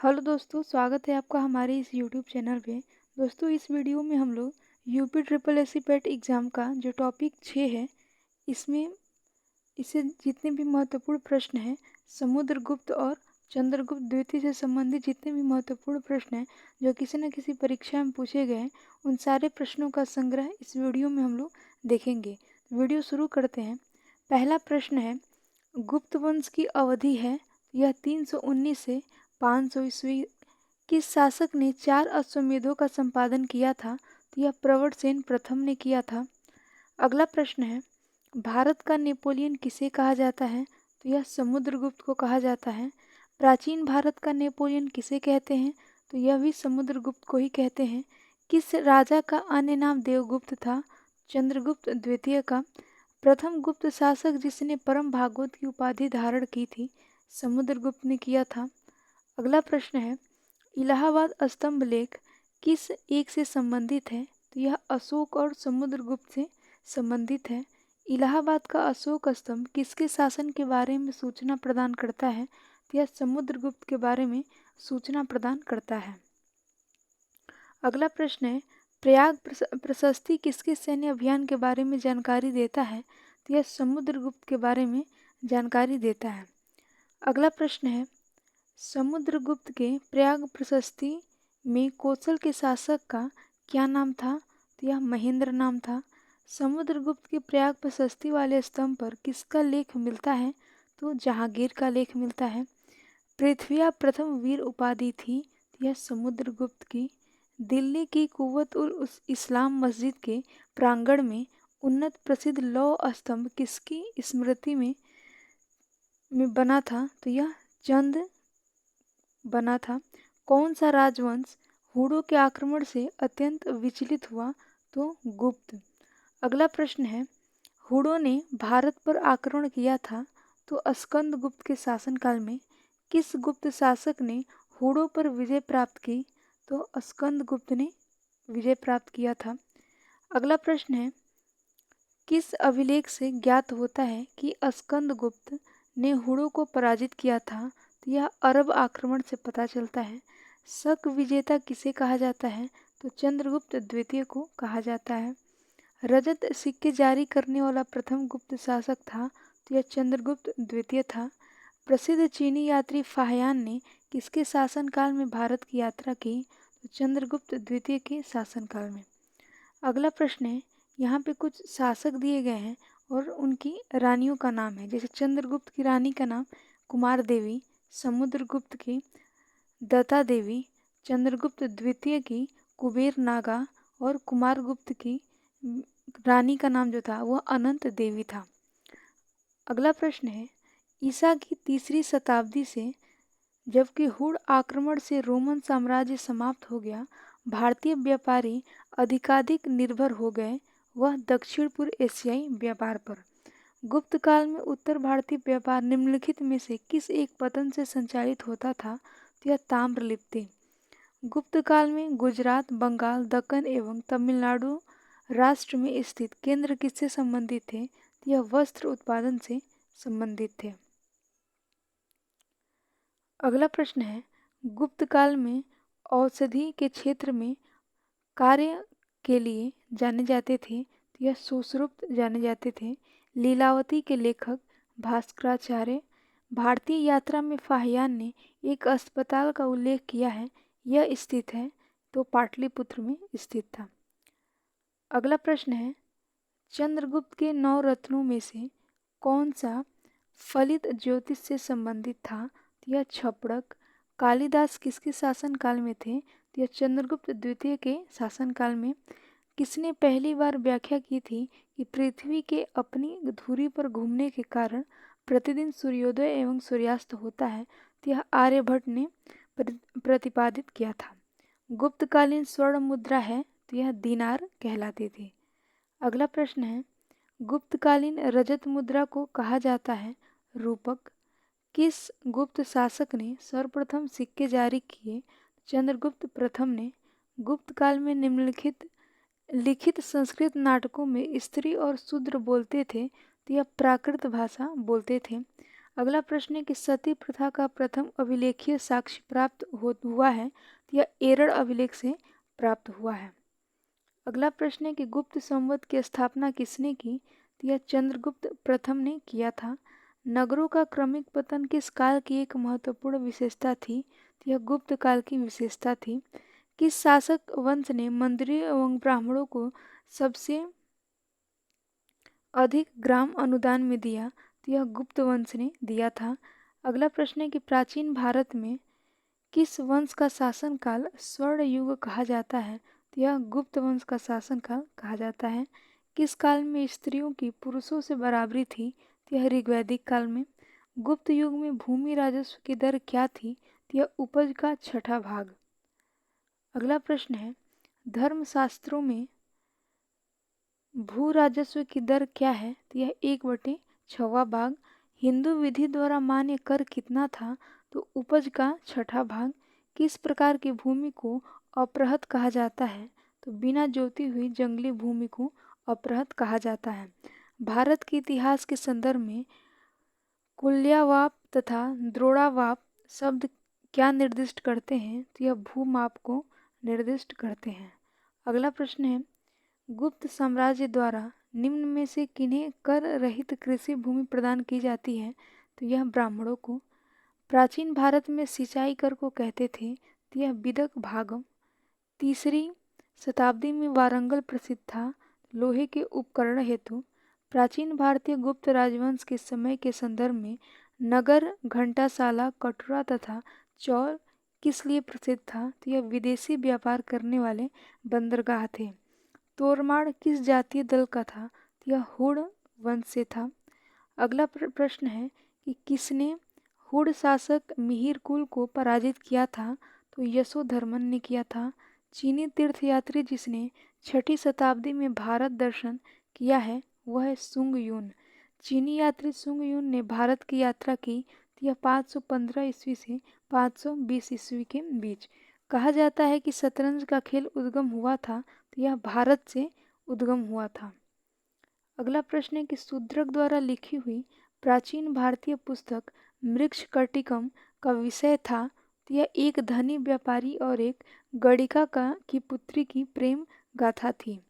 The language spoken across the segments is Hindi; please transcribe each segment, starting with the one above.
हेलो दोस्तों, स्वागत है आपका हमारे इस यूट्यूब चैनल पे। दोस्तों, इस वीडियो में हम लोग यूपी ट्रिपल एस सी पेट एग्ज़ाम का जो टॉपिक 6 है, इसमें इससे जितने भी महत्वपूर्ण प्रश्न हैं, समुद्रगुप्त और चंद्रगुप्त द्वितीय से संबंधित जितने भी महत्वपूर्ण प्रश्न हैं जो किसी न किसी परीक्षा में पूछे गए हैं, उन सारे प्रश्नों का संग्रह इस वीडियो में हम लोग देखेंगे। वीडियो शुरू करते हैं। पहला प्रश्न है, गुप्त वंश की अवधि है यह 319 से 500 ईस्वी। किस शासक ने 4 अश्वमेधों का संपादन किया था? तो यह प्रवरसेन प्रथम ने किया था। अगला प्रश्न है, भारत का नेपोलियन किसे कहा जाता है? तो यह समुद्रगुप्त को कहा जाता है। प्राचीन भारत का नेपोलियन किसे कहते हैं? तो यह भी समुद्रगुप्त को ही कहते हैं। किस राजा का अन्य नाम देवगुप्त था? चंद्रगुप्त द्वितीय का। प्रथम गुप्त शासक जिसने परम भागवत की उपाधि धारण की थी, समुद्रगुप्त ने किया था। अगला प्रश्न है, इलाहाबाद स्तंभ लेख किस एक से संबंधित है? तो यह अशोक और समुद्रगुप्त से संबंधित है। इलाहाबाद का अशोक स्तंभ किसके शासन के बारे में सूचना प्रदान करता है? तो यह समुद्रगुप्त के बारे में सूचना प्रदान करता है। अगला प्रश्न है, प्रयाग प्रशस्ति किसके सैन्य अभियान के बारे में जानकारी देता है? तो यह समुद्रगुप्त के बारे में जानकारी देता है। अगला प्रश्न है, समुद्रगुप्त के प्रयाग प्रशस्ति में कौशल के शासक का क्या नाम था? तो यह महेंद्र नाम था। समुद्रगुप्त के प्रयाग प्रशस्ति वाले स्तंभ पर किसका लेख मिलता है? तो जहांगीर का लेख मिलता है। पृथ्वी प्रथम वीर उपाधि थी, यह समुद्रगुप्त की। दिल्ली की कुव्वत उल इस्लाम मस्जिद के प्रांगण में उन्नत प्रसिद्ध लौह स्तंभ किसकी स्मृति में बना था? तो यह चंद बना था। कौन सा राजवंश हुडों के आक्रमण से अत्यंत विचलित हुआ? तो गुप्त। अगला प्रश्न है, हुडों ने भारत पर आक्रमण किया था तो स्कंदगुप्त के शासनकाल में किस गुप्त शासक ने हुडों पर विजय प्राप्त की? तो स्कंदगुप्त ने विजय प्राप्त किया था। अगला प्रश्न है, किस अभिलेख से ज्ञात होता है कि स्कंदगुप्त ने हुडों को पराजित किया था? तो यह अरब आक्रमण से पता चलता है। शक विजेता किसे कहा जाता है? तो चंद्रगुप्त द्वितीय को कहा जाता है। रजत सिक्के जारी करने वाला प्रथम गुप्त शासक था, तो यह चंद्रगुप्त द्वितीय था। प्रसिद्ध चीनी यात्री फाहियान ने किसके शासनकाल में भारत की यात्रा की? तो चंद्रगुप्त द्वितीय के शासनकाल में। अगला प्रश्न है, यहाँ पे कुछ शासक दिए गए हैं और उनकी रानियों का नाम है। जैसे चंद्रगुप्त की रानी का नाम कुमार देवी, समुद्रगुप्त की दत्ता देवी, चंद्रगुप्त द्वितीय की कुबेर नागा और कुमारगुप्त की रानी का नाम जो था वह अनंत देवी था। अगला प्रश्न है, ईसा की 3री शताब्दी से जबकि हुड आक्रमण से रोमन साम्राज्य समाप्त हो गया, भारतीय व्यापारी अधिकाधिक निर्भर हो गए, वह दक्षिण पूर्व एशियाई व्यापार पर। गुप्त काल में उत्तर भारतीय व्यापार निम्नलिखित में से किस एक पतन से संचालित होता था? तो यह ताम्रलिप्ति। गुप्त काल में गुजरात, बंगाल, दक्कन एवं तमिलनाडु राष्ट्र में स्थित केंद्र किससे संबंधित थे? तो यह वस्त्र उत्पादन से संबंधित थे। अगला प्रश्न है, गुप्त काल में औषधि के क्षेत्र में कार्य के लिए जाने जाते थे, तो यह सुश्रुत जाने जाते थे। लीलावती के लेखक भास्कराचार्य। भारतीय यात्रा में फाहियान ने एक अस्पताल का उल्लेख किया है, यह स्थित है तो पाटलिपुत्र में स्थित था। अगला प्रश्न है, चंद्रगुप्त के 9 रत्नों में से कौन सा फलित ज्योतिष से संबंधित था? तो यह छपड़क। कालिदास किसके शासनकाल में थे? तो यह चंद्रगुप्त द्वितीय के शासनकाल में। किसने पहली बार व्याख्या की थी कि पृथ्वी के अपनी धुरी पर घूमने के कारण प्रतिदिन सूर्योदय एवं सूर्यास्त होता है? तो यह आर्यभट्ट ने प्रतिपादित किया था। गुप्तकालीन स्वर्ण मुद्रा है, तो यह दीनार कहलाती थी। अगला प्रश्न है, गुप्तकालीन रजत मुद्रा को कहा जाता है रूपक। किस गुप्त शासक ने सर्वप्रथम सिक्के जारी किए? चंद्रगुप्त प्रथम ने। गुप्त काल में निम्नलिखित लिखित संस्कृत नाटकों में स्त्री और शूद्र बोलते थे, तो यह प्राकृत भाषा बोलते थे। अगला प्रश्न है कि सती प्रथा का प्रथम अभिलेखीय साक्ष्य प्राप्त हुआ है तो यह एरड़ अभिलेख से प्राप्त हुआ है। अगला प्रश्न है कि गुप्त संवत की स्थापना किसने की तो यह चंद्रगुप्त प्रथम ने किया था। नगरों का क्रमिक पतन किस काल की एक महत्वपूर्ण विशेषता थी तो यह गुप्त काल की विशेषता थी। किस शासक वंश ने मंदिरों एवं ब्राह्मणों को सबसे अधिक ग्राम अनुदान में दिया तो यह गुप्त वंश ने दिया था। अगला प्रश्न है कि प्राचीन भारत में किस वंश का शासनकाल स्वर्ण युग कहा जाता है तो यह गुप्त वंश का शासनकाल कहा जाता है। किस काल में स्त्रियों की पुरुषों से बराबरी थी तो यह ऋग्वैदिक काल में। गुप्त युग में भूमि राजस्व की दर क्या थी तो यह उपज का छठा भाग। अगला प्रश्न है धर्मशास्त्रों में भू राजस्व की दर क्या है तो यह 1/6 भाग। हिंदू विधि द्वारा मान्य कर कितना था तो उपज का छठा भाग। किस प्रकार की भूमि को अपृहत कहा जाता है तो बिना जोती हुई जंगली भूमि को अपृहत कहा जाता है। भारत के इतिहास के संदर्भ में कुल्यवाप तथा द्रोणावाप शब्द क्या निर्दिष्ट करते हैं तो यह भूमाप को निर्दिष्ट करते हैं। अगला प्रश्न है गुप्त साम्राज्य द्वारा निम्न में से किन्हें कर रहित कृषि भूमि प्रदान की जाती है तो यह ब्राह्मणों को। प्राचीन भारत में सिंचाई कर को कहते थे तो यह विदक भागम। 3री शताब्दी में वारंगल प्रसिद्ध था लोहे के उपकरण हेतु। प्राचीन भारतीय गुप्त राजवंश के समय के संदर्भ में नगर घंटाशाला कटोरा तथा चौर किस लिए प्रसिद्ध था तो यह विदेशी व्यापार करने वाले बंदरगाह थे। तोरमाड़ किस जातीय दल का था तो यह हुड़ वंश से था। अगला प्रश्न है कि किसने हुड़ शासक मिहिर कुल को पराजित किया था तो यशोधर्मन ने किया था। चीनी तीर्थयात्री जिसने 6ठी शताब्दी में भारत दर्शन किया है वह है सुंग यून। चीनी यात्री सुंग यून ने भारत की यात्रा की तो यह 515 ईस्वी से 520 ईस्वी के बीच। कहा जाता है कि शतरंज का खेल उद्गम हुआ था तो यह भारत से उद्गम हुआ था। अगला प्रश्न है कि शूद्रक द्वारा लिखी हुई प्राचीन भारतीय पुस्तक मृक्षकटिकम का विषय था तो यह एक धनी व्यापारी और एक गणिका की पुत्री की प्रेम गाथा थी।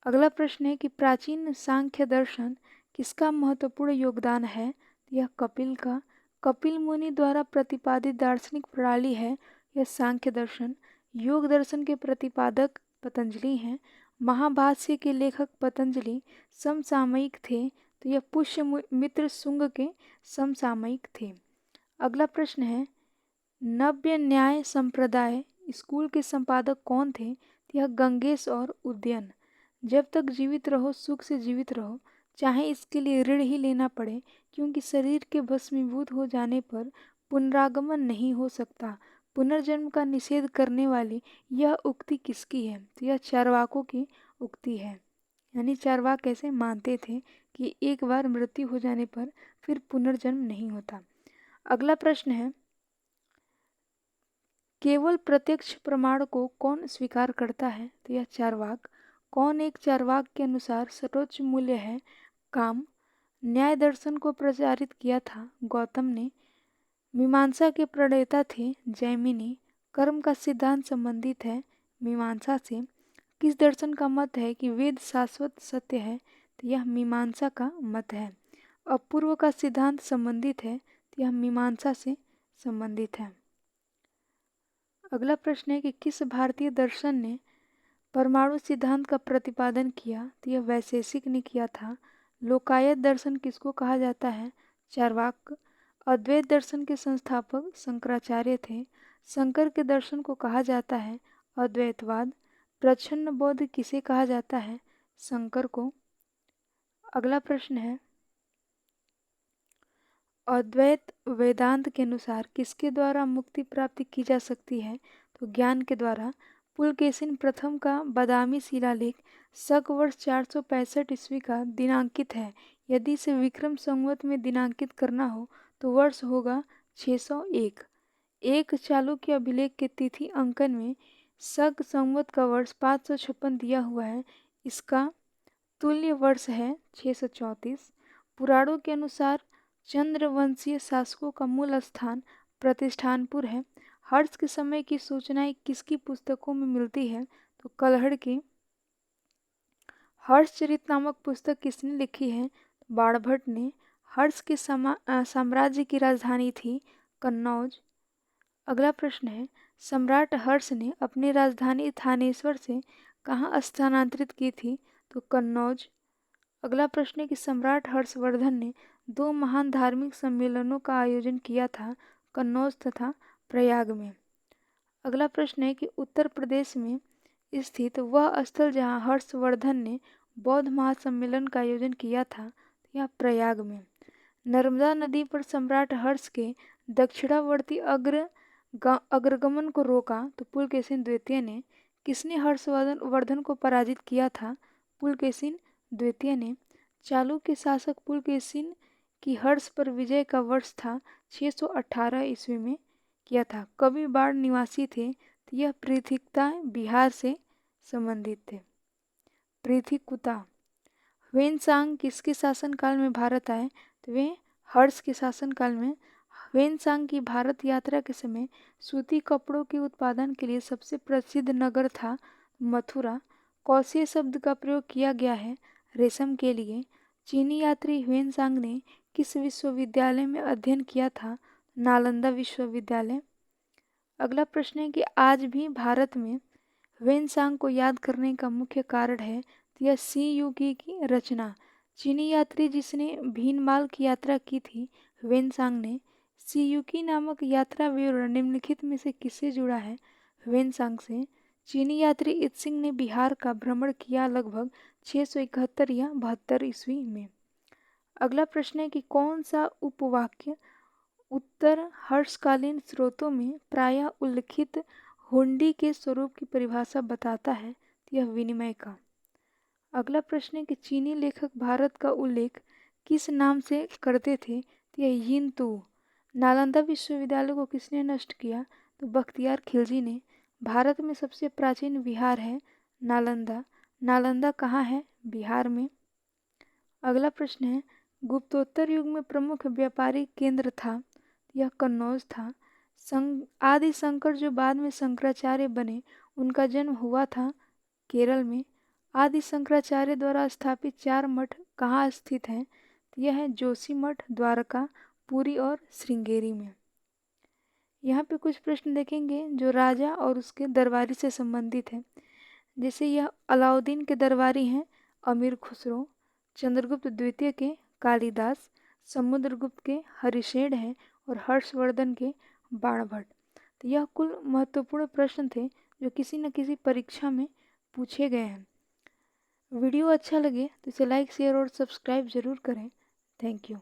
अगला प्रश्न है कि प्राचीन सांख्य दर्शन किसका महत्वपूर्ण योगदान है तो यह कपिल का। कपिल मुनि द्वारा प्रतिपादित दार्शनिक प्रणाली है यह सांख्य दर्शन। योग दर्शन के प्रतिपादक पतंजलि हैं। महाभाष्य के लेखक पतंजलि समसामयिक थे तो यह पुष्यमित्र शुंग के समसामयिक थे। अगला प्रश्न है नव्य न्याय संप्रदाय स्कूल के संपादक कौन थे तो यह गंगेश और उदयन। जब तक जीवित रहो सुख से जीवित रहो चाहे इसके लिए ऋण ही लेना पड़े क्योंकि शरीर के भस्मीभूत हो जाने पर पुनरागमन नहीं हो सकता। पुनर्जन्म का निषेध करने वाली यह उक्ति किसकी है तो यह चार्वाकों की उक्ति है। यानी चार्वाक ऐसे मानते थे कि एक बार मृत्यु हो जाने पर फिर पुनर्जन्म नहीं होता। अगला प्रश्न है केवल प्रत्यक्ष प्रमाण को कौन स्वीकार करता है तो यह चार्वाक। कौन एक चार्वाक के अनुसार सर्वोच्च मूल्य है काम। न्याय दर्शन को प्रचारित किया था गौतम ने। मीमांसा के प्रणेता थे जैमिनी। कर्म का सिद्धांत संबंधित है मीमांसा से। किस दर्शन का मत है कि वेद शाश्वत सत्य है तो यह मीमांसा का मत है। अपूर्व का सिद्धांत संबंधित है तो यह मीमांसा से संबंधित है। अगला प्रश्न है कि किस भारतीय दर्शन ने परमाणु सिद्धांत का प्रतिपादन किया तो यह वैशेषिक ने किया था। लोकायत दर्शन किसको कहा जाता है चार्वाक। अद्वैत दर्शन के संस्थापक शंकराचार्य थे। शंकर के दर्शन को कहा जाता है अद्वैतवाद। प्रच्छन्न बौद्ध किसे कहा जाता है शंकर को। अगला प्रश्न है अद्वैत वेदांत के अनुसार किसके द्वारा मुक्ति प्राप्ति की जा सकती है तो ज्ञान के द्वारा। पुलकेशिन प्रथम का बादामी शिलालेख शक वर्ष 465 ईस्वी का दिनांकित है। यदि इसे विक्रम संवत में दिनांकित करना हो तो वर्ष होगा 601। एक चालुक्य अभिलेख के तिथि अंकन में शक संवत का वर्ष 556 दिया हुआ है। इसका तुल्य वर्ष है 634। पुराणों के अनुसार चंद्रवंशीय शासकों का मूल स्थान प्रतिष्ठानपुर है। हर्ष के समय की सूचनाएं किसकी पुस्तकों में मिलती है? तो कलहड़ की। हर्षचरित नामक पुस्तक किसने लिखी है? बाणभट्ट ने। हर्ष के साम्राज्य की राजधानी थी कन्नौज। अगला प्रश्न है, सम्राट हर्ष ने अपनी राजधानी थानेश्वर से कहाँ स्थानांतरित की थी? तो कन्नौज। अगला प्रश्न है कि सम्राट हर्षवर्धन ने दो महान धार्मिक सम्मेलनों का आयोजन किया था, कन्नौज तथा प्रयाग में। अगला प्रश्न है कि उत्तर प्रदेश में स्थित वह स्थल जहाँ हर्षवर्धन ने बौद्ध महासम्मेलन का आयोजन किया था, यह प्रयाग में। नर्मदा नदी पर सम्राट हर्ष के दक्षिणावर्ती अग्रगमन को रोका तो पुलकेशिन द्वितीय ने। किसने हर्षवर्धन को पराजित किया था? पुलकेशिन द्वितीय ने। चालुक्य शासक पुलकेशिन की हर्ष पर विजय का वर्ष था 618 ईस्वी में किया था। कवि बाढ़ निवासी थे, तो यह पृथ्वीकुता बिहार से संबंधित थे। पृथ्वीकुता। ह्वेनसांग किसके शासनकाल में भारत आए? तो वे हर्ष के शासनकाल में। ह्वेनसांग की भारत यात्रा के समय सूती कपड़ों के उत्पादन के लिए सबसे प्रसिद्ध नगर था मथुरा। कौशे शब्द का प्रयोग किया गया है रेशम के लिए। चीनी यात्री ह्वेनसांग ने किस विश्वविद्यालय में अध्ययन किया था? नालंदा विश्वविद्यालय। अगला प्रश्न है कि आज भी भारत में ह्वेनसांग को याद करने का मुख्य कारण है तो यह सी युकी की रचना। चीनी यात्री जिसने भीनमाल की यात्रा की थी ह्वेनसांग ने। सी युकी नामक यात्रा विवरण निम्नलिखित में से किससे जुड़ा है? ह्वेनसांग से। चीनी यात्री इत्सिंग ने बिहार का भ्रमण किया लगभग 671 या 72 ईस्वी में। अगला प्रश्न है कि कौन सा उपवाक्य उत्तर हर्षकालीन स्रोतों में प्रायः उल्लिखित हुंडी के स्वरूप की परिभाषा बताता है? तो यह विनिमय का। अगला प्रश्न है कि चीनी लेखक भारत का उल्लेख किस नाम से करते थे? तो यह यिनतू। नालंदा विश्वविद्यालय को किसने नष्ट किया? तो बख्तियार खिलजी ने। भारत में सबसे प्राचीन विहार है नालंदा। नालंदा कहाँ है? बिहार में। अगला प्रश्न है, गुप्तोत्तर युग में प्रमुख व्यापारिक केंद्र था? यह कन्नौज था। आदि शंकर जो बाद में शंकराचार्य बने, उनका जन्म हुआ था केरल में। आदि शंकराचार्य द्वारा स्थापित 4 मठ कहाँ स्थित हैं? यह है जोशीमठ, द्वारका, पुरी और श्रृंगेरी में। यहाँ पे कुछ प्रश्न देखेंगे जो राजा और उसके दरबारी से संबंधित है। जैसे यह अलाउद्दीन के दरबारी हैं अमीर खुसरो, चंद्रगुप्त द्वितीय के कालिदास, समुद्रगुप्त के हरिशेन हैं और हर्षवर्धन के बाणभट्ट। तो यह कुल महत्वपूर्ण प्रश्न थे जो किसी न किसी परीक्षा में पूछे गए हैं। वीडियो अच्छा लगे तो इसे लाइक, शेयर और सब्सक्राइब जरूर करें। Thank you.